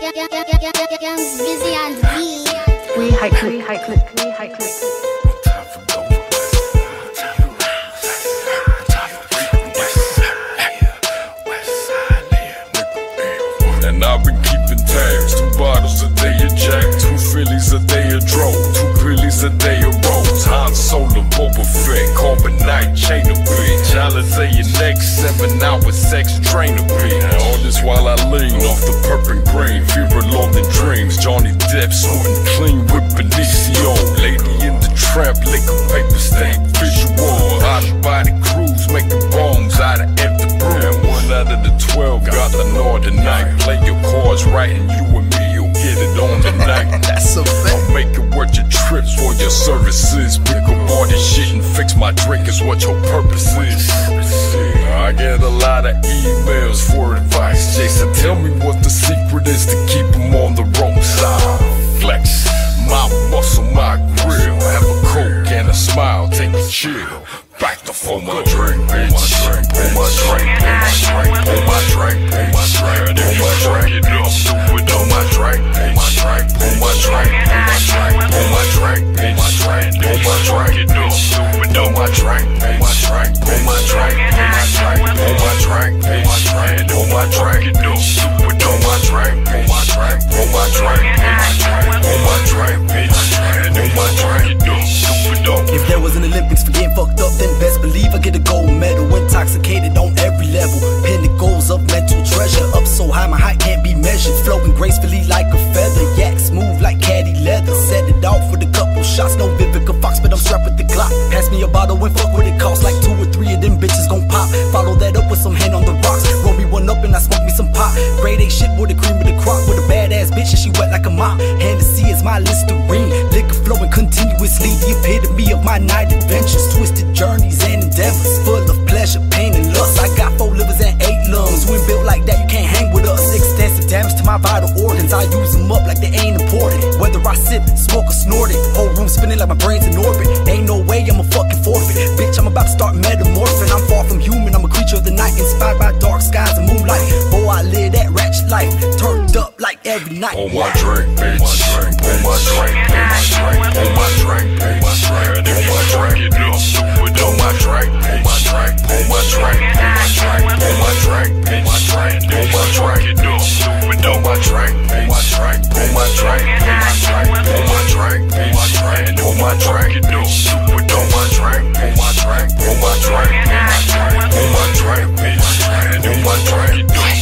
Busy on the beat. We high click. And I've been keeping tabs. 2 bottles a day of Jack, 2 Phillies a day of Dro, 2 Pillies a day of Rose, Han Solo, Boba Fett, Carbonite, chain of bitch, Alizé your next 7-hour sex train of bitch. All this while I lean off the purple and green, fear alone in dreams, Johnny Depp sorting clean with Benicio, lady in the trap, liquor paper stain visual, out of body cruise, making bombs out of empty brew. And 1 out of the 12 got the northern night. Play your cards right and you and me will get it on tonight. That's a fact. I'll make it worth your trips for your services. Pick up all this shit and fix my drink is what your purpose is. I get a lot of emails for advice. Jason, tell me what the secret is to keep them on the wrong side. Flex my muscle, my grill. Have a coke and a smile, take a chill. Back to for my drink, bitch. Pour my drink, bitch. Pour my drink, bitch. Pour my drink, bitch. Pour my drink, bitch. Pour my drink, bitch. Pour my drink, bitch. Pour my drink, bitch. Pour my drink, bitch. Pour my drink, bitch. Pour my drink, bitch. Pour my drink, bitch. Pour my drink, bitch. Pour my drink, bitch. Pour my drink, bitch. Pour my drink, bitch. If there was an Olympics for getting fucked up, then best believe I get a gold medal. Intoxicated on every level, pinnacles of mental treasure. Up so high my height can't be measured, flowing gracefully like a feather. Yak smooth like caddy leather. Set it off with a couple shots, no Vivica Fox, but I'm strapped with the Glock. Pass me a bottle and fuck what it costs, like 2 or 3 of them bitches gon' pop. Follow that up with some hand on the rocks. Roll me one up and I smoke me some pop. Grade A shit with the cream of the crop, with a badass bitch and she wet like a mop. Hennessy is my Listerine, liquor flowing continuously, the epitome of my night adventures. Twisted journeys and endeavors, full of pleasure, pain and lust. I got 4 livers and 8 lungs. When built like that, you can't hang with us. Extensive damage to my vital organs, I use them up like they ain't important. Whether I sip, smoke or snort it, whole room spinning like my brain's in orbit. Ain't no way I'm a fucking forfeit, bitch, I'm about to start metamorphing. I'm far from human, I'm a creature of the night, inspired by dark skies and moonlight. Boy, I live that ratchet life, turned up like every night. Pour my drink, bitch. Pour my drink, bitch. Pour my drink, bitch. Pour my drink, bitch. Pour my drink, bitch. Pour my drink, bitch. Pour my drink, bitch. Pour my drink, bitch. Pour my drink, bitch. Pour my drink, bitch. Pour my drink, bitch. Pour my drink, bitch. Pour my drink, bitch. Pour my drink, bitch. Pour my drink, bitch. Pour my drink, bitch.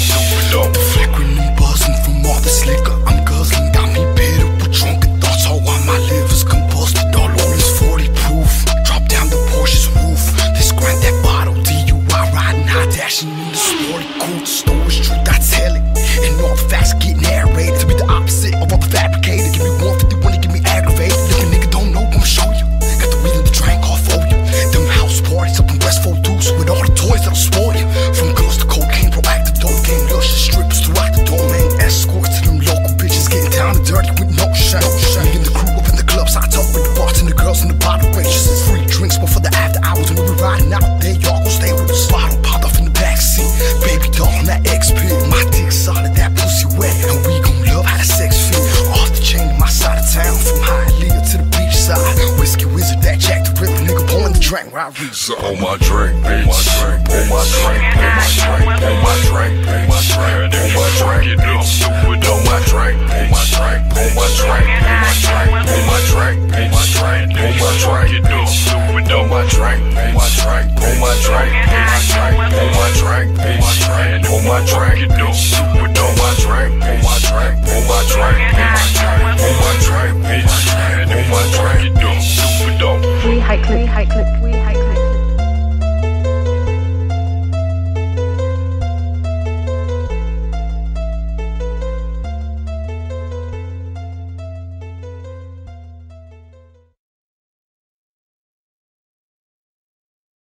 Flickering and buzzing from all this liquor I'm guzzling, got me bitter with drunken thoughts. All while my liver's combusted, all on this 40 proof. Drop down the Porsche's roof, this grind that bottle. DUI riding high, dashing in the sporty coupe. The story's truth, I tell it, and all the facts get narrated to be the opposite of all the fabricated. Give me 150 when they get me aggravated. If a nigga don't know, I'ma show you. Got the weed in the drink all for you. Them house parties up in West 4 Deuce with all the toys that'll spoil you. From girls to cocaine, proactive dope game, luscious strippers throughout the domain. Escorts to them local bitches, getting down and dirty with no shame. Me and the crew up in the clubs, I talk with the bartender girls and the bottle waitresses. Free drinks before the after hours when we riding out there, y'all gon' stay with us. Bottle popped off in the backseat, baby doll on that XP. My dick solid, that pussy wet, and we gon' love how the sex feel. Off the chain to my side of town, from Hialeah to the beach side. Whiskey wizard, that Jack the Ripper, nigga pouring the drink where I reach. So on my drink, bitch.